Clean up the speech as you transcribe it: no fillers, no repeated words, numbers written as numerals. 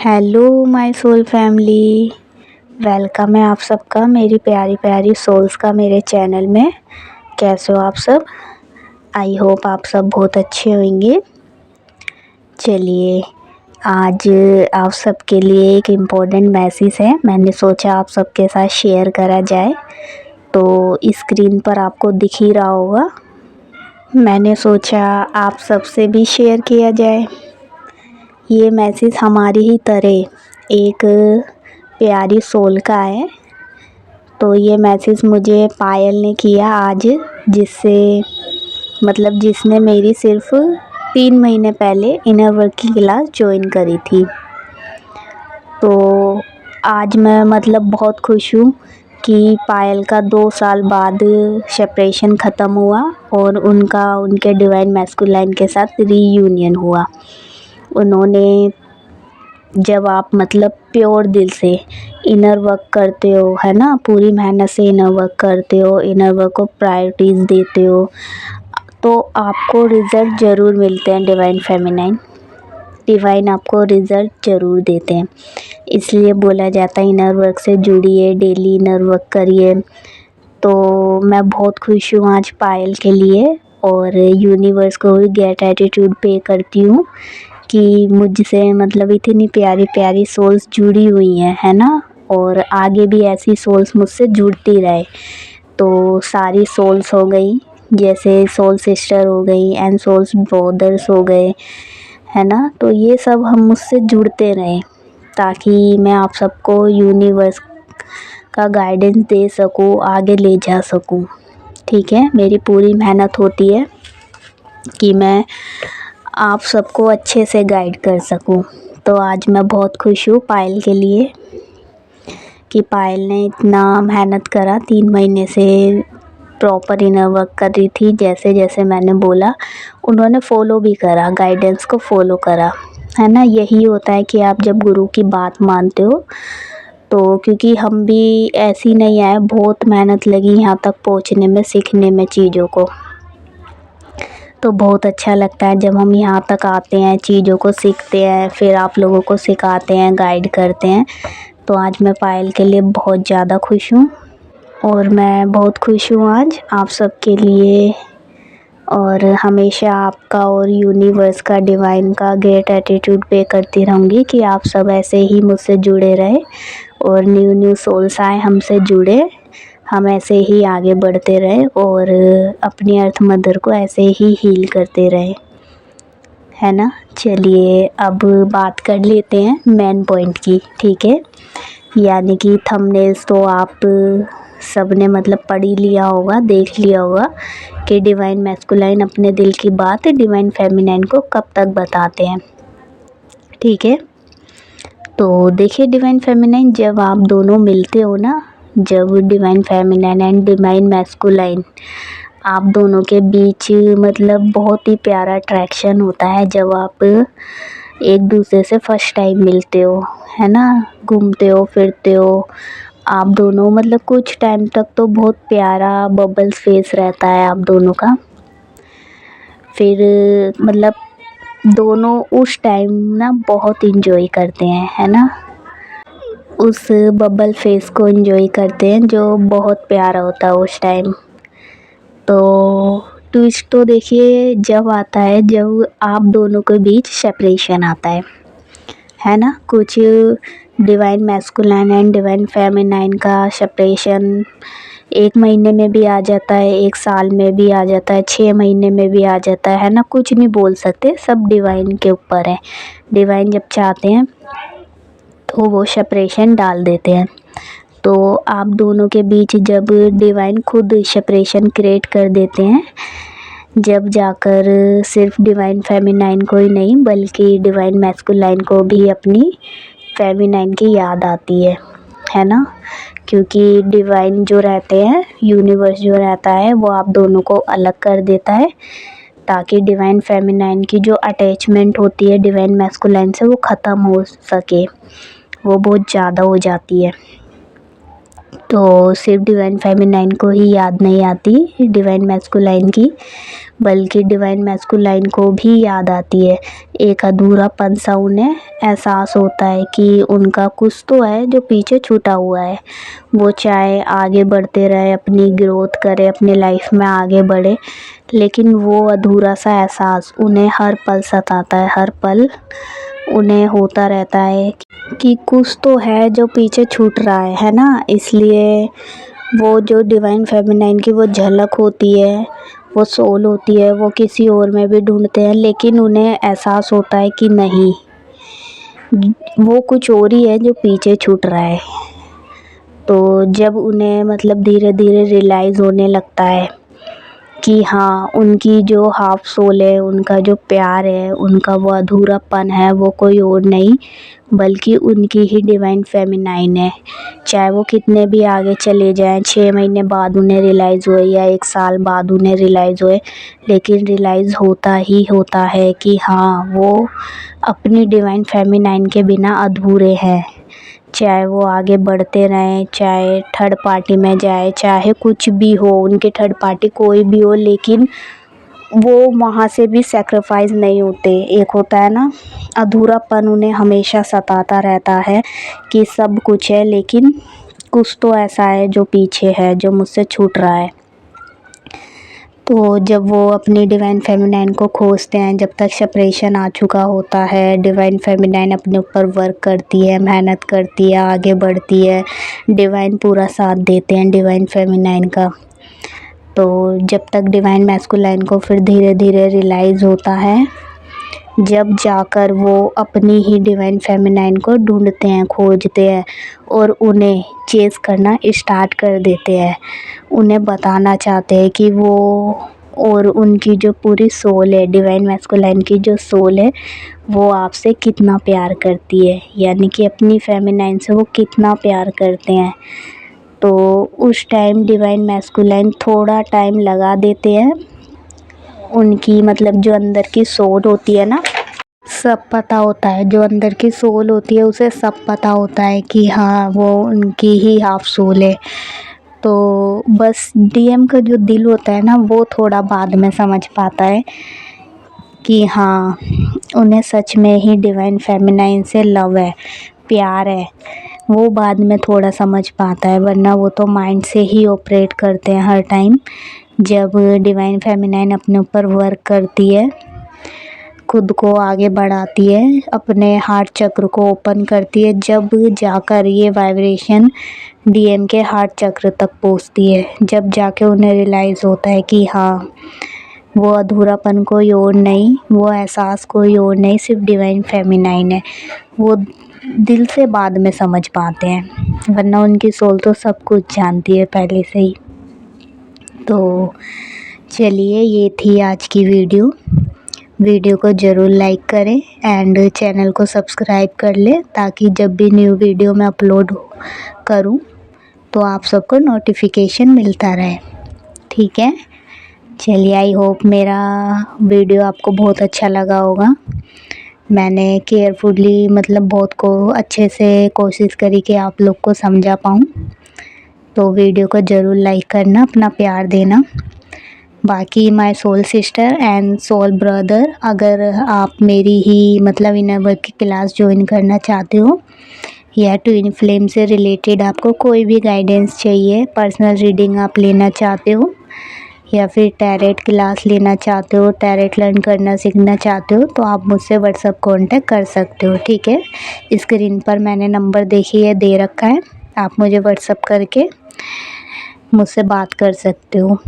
Hello my soul family. Welcome है आप सबका मेरी प्यारी प्यारी सोल्स का मेरे चैनल में। कैसे हो आप सब? आई होप आप सब बहुत अच्छे होंगे। चलिए, आज आप सबके लिए एक इम्पोर्टेंट मैसेज है, मैंने सोचा आप सबके साथ शेयर करा जाए। तो स्क्रीन पर आपको दिख ही रहा होगा, मैंने सोचा आप सबसे भी शेयर किया जाए। ये मैसेज हमारी ही तरह एक प्यारी सोल का है। तो ये मैसेज मुझे पायल ने किया आज, जिसने मेरी सिर्फ 3 महीने पहले इनर वर्क की क्लास ज्वाइन करी थी। तो आज मैं बहुत खुश हूँ कि पायल का 2 साल बाद सेपरेशन ख़त्म हुआ और उनके डिवाइन मैस्कुलाइन के साथ रीयूनियन हुआ। उन्होंने, जब आप प्योर दिल से इनर वर्क करते हो, है ना, पूरी मेहनत से इनर वर्क करते हो, इनर वर्क को प्रायोरिटीज़ देते हो, तो आपको रिज़ल्ट ज़रूर मिलते हैं। डिवाइन आपको रिज़ल्ट ज़रूर देते हैं। इसलिए बोला जाता है इनर वर्क से जुड़िए, डेली इनर वर्क करिए। तो मैं बहुत खुश हूँ आज पायल के लिए, और यूनिवर्स को भी गेट एटीट्यूड पे करती हूँ कि मुझसे इतनी प्यारी प्यारी सोल्स जुड़ी हुई हैं, है ना, और आगे भी ऐसी सोल्स मुझसे जुड़ती रहे। तो सारी सोल्स हो गई, जैसे सोल सिस्टर हो गई एंड सोल्स ब्रदर्स हो गए, है ना, तो ये सब हम मुझसे जुड़ते रहें ताकि मैं आप सबको यूनिवर्स का गाइडेंस दे सकूँ, आगे ले जा सकूँ। ठीक है, मेरी पूरी मेहनत होती है कि मैं आप सबको अच्छे से गाइड कर सकूं। तो आज मैं बहुत खुश हूँ पायल के लिए कि पायल ने इतना मेहनत करा, 3 महीने से प्रॉपर इनर वर्क कर रही थी। जैसे जैसे मैंने बोला उन्होंने फॉलो भी करा, गाइडेंस को फॉलो करा, है ना। यही होता है कि आप जब गुरु की बात मानते हो तो, क्योंकि हम भी ऐसे नहीं आए, बहुत मेहनत लगी यहाँ तक पहुँचने में, सीखने में चीज़ों को। तो बहुत अच्छा लगता है जब हम यहाँ तक आते हैं, चीज़ों को सीखते हैं, फिर आप लोगों को सिखाते हैं, गाइड करते हैं। तो आज मैं पायल के लिए बहुत ज़्यादा खुश हूँ, और मैं बहुत खुश हूँ आज आप सब के लिए। और हमेशा आपका और यूनिवर्स का, डिवाइन का ग्रेट एटीट्यूड पे करती रहूँगी कि आप सब ऐसे ही मुझसे जुड़े रहे, और न्यू सोल्स आए हमसे जुड़े, हम ऐसे ही आगे बढ़ते रहे, और अपनी अर्थ मदर को ऐसे ही हील करते रहे, है ना। चलिए, अब बात कर लेते हैं मेन पॉइंट की। ठीक है, यानी कि थंबनेल्स तो आप सब ने पढ़ ही लिया होगा, देख लिया होगा कि डिवाइन मैस्कुलाइन अपने दिल की बात डिवाइन फेमिनाइन को कब तक बताते हैं। ठीक है, तो देखिए डिवाइन फेमिनाइन, जब आप दोनों मिलते हो ना, जब divine feminine and divine masculine, आप दोनों के बीच बहुत ही प्यारा अट्रैक्शन होता है जब आप एक दूसरे से फर्स्ट टाइम मिलते हो, है ना, घूमते हो फिरते हो आप दोनों, कुछ टाइम तक तो बहुत प्यारा बबल्स फेस रहता है आप दोनों का। फिर दोनों उस टाइम ना बहुत इंजॉय करते हैं, है ना, उस बबल फेस को एंजॉय करते हैं जो बहुत प्यारा होता है उस टाइम। तो ट्विस्ट तो देखिए जब आता है, जब आप दोनों के बीच सेपरेशन आता है ना। कुछ divine masculine and divine feminine का सेपरेशन 1 महीने में भी आ जाता है, 1 साल में भी आ जाता है, 6 महीने में भी आ जाता है ना, कुछ नहीं बोल सकते, सब डिवाइन के ऊपर है। डिवाइन जब चाहते हैं तो वो सेपरेशन डाल देते हैं। तो आप दोनों के बीच जब डिवाइन खुद सेपरेशन क्रिएट कर देते हैं, जब जाकर सिर्फ डिवाइन फेमिनाइन को ही नहीं बल्कि डिवाइन मैस्कुलाइन को भी अपनी फेमिनाइन की याद आती है ना, क्योंकि डिवाइन जो रहते हैं, यूनिवर्स जो रहता है, वो आप दोनों को अलग कर देता है ताकि डिवाइन फेमिनाइन की जो अटैचमेंट होती है डिवाइन मैस्कुलाइन से वो ख़त्म हो सके, वो बहुत ज़्यादा हो जाती है। तो सिर्फ डिवाइन फेमिनाइन को ही याद नहीं आती डिवाइन मैस्कुलाइन की, बल्कि डिवाइन मैस्कुलाइन को भी याद आती है। एक अधूरापन सा उन्हें एहसास होता है कि उनका कुछ तो है जो पीछे छूटा हुआ है। वो चाहे आगे बढ़ते रहे, अपनी ग्रोथ करे, अपनी लाइफ में आगे बढ़े, लेकिन वो अधूरा सा एहसास उन्हें हर पल सताता है। हर पल उन्हें होता रहता है कि कुछ तो है जो पीछे छूट रहा है ना। इसलिए वो जो डिवाइन फेमिनाइन की वो झलक होती है, वो सोल होती है, वो किसी और में भी ढूंढते हैं, लेकिन उन्हें एहसास होता है कि नहीं, वो कुछ और ही है जो पीछे छूट रहा है। तो जब उन्हें मतलब धीरे धीरे रियलाइज़ होने लगता है कि हाँ, उनकी जो हाफ सोल है, उनका जो प्यार है, उनका वो अधूरापन है, वो कोई और नहीं बल्कि उनकी ही डिवाइन फेमिनाइन है। चाहे वो कितने भी आगे चले जाएं, 6 महीने बाद उन्हें रियलाइज़ होए या 1 साल बाद उन्हें रियलाइज़ होए, लेकिन रियलाइज़ होता ही होता है कि हाँ, वो अपनी डिवाइन फेमिनाइन के बिना अधूरे हैं। चाहे वो आगे बढ़ते रहें, चाहे थर्ड पार्टी में जाए, चाहे कुछ भी हो, उनके थर्ड पार्टी कोई भी हो, लेकिन वो वहाँ से भी सैक्रिफाइस नहीं होते। एक होता है ना, अधूरापन उन्हें हमेशा सताता रहता है कि सब कुछ है लेकिन कुछ तो ऐसा है जो पीछे है, जो मुझसे छूट रहा है। तो जब वो अपनी डिवाइन फेमिनाइन को खोजते हैं, जब तक सेपरेशन आ चुका होता है, डिवाइन फेमिनाइन अपने ऊपर वर्क करती है, मेहनत करती है, आगे बढ़ती है, डिवाइन पूरा साथ देते हैं डिवाइन फेमिनाइन का। तो जब तक डिवाइन मैस्कुलाइन को फिर धीरे धीरे रियलाइज़ होता है, जब जाकर वो अपनी ही डिवाइन फेमिनाइन को ढूंढते हैं, खोजते हैं और उन्हें चेज़ करना स्टार्ट कर देते हैं। उन्हें बताना चाहते हैं कि वो और उनकी जो पूरी सोल है, डिवाइन मैस्कुलाइन की जो सोल है, वो आपसे कितना प्यार करती है, यानी कि अपनी फेमिनाइन से वो कितना प्यार करते हैं। तो उस टाइम डिवाइन मैस्कुलाइन थोड़ा टाइम लगा देते हैं। उनकी मतलब जो अंदर की सोल होती है ना, सब पता होता है, जो अंदर की सोल होती है उसे सब पता होता है कि हाँ, वो उनकी ही हाफ सोल है। तो बस डीएम का जो दिल होता है ना, वो थोड़ा बाद में समझ पाता है कि हाँ, उन्हें सच में ही डिवाइन फेमिनाइन से लव है, प्यार है। वो बाद में थोड़ा समझ पाता है, वरना वो तो माइंड से ही ऑपरेट करते हैं हर टाइम। जब डिवाइन फेमिनाइन अपने ऊपर वर्क करती है, खुद को आगे बढ़ाती है, अपने हार्ट चक्र को ओपन करती है, जब जाकर ये वाइब्रेशन डीएम के हार्ट चक्र तक पहुंचती है, जब जाके उन्हें रियलाइज़ होता है कि हाँ, वो अधूरापन कोई और नहीं, वो एहसास कोई और नहीं, सिर्फ डिवाइन फेमिनाइन है। वो दिल से बाद में समझ पाते हैं, वरना उनकी सोल तो सब कुछ जानती है पहले से ही। तो चलिए, ये थी आज की वीडियो को ज़रूर लाइक करें एंड चैनल को सब्सक्राइब कर लें, ताकि जब भी न्यू वीडियो मैं अपलोड करूं तो आप सबको नोटिफिकेशन मिलता रहे। ठीक है, चलिए, आई होप मेरा वीडियो आपको बहुत अच्छा लगा होगा। मैंने केयरफुली मतलब बहुत को अच्छे से कोशिश करी कि आप लोग को समझा पाऊँ। तो वीडियो को ज़रूर लाइक करना, अपना प्यार देना। बाकी my soul sister and soul brother, अगर आप मेरी ही मतलब इनर वर्क की क्लास ज्वाइन करना चाहते हो या ट्विन फ्लेम से रिलेटेड आपको कोई भी गाइडेंस चाहिए, पर्सनल रीडिंग आप लेना चाहते हो या फिर टैरेट क्लास लेना चाहते हो, टैरेट लर्न करना सीखना चाहते हो, तो आप मुझसे व्हाट्सअप कांटेक्ट कर सकते हो। ठीक है, स्क्रीन पर मैंने नंबर देखिए दे रखा है, आप मुझे व्हाट्सअप करके मुझसे बात कर सकते हो।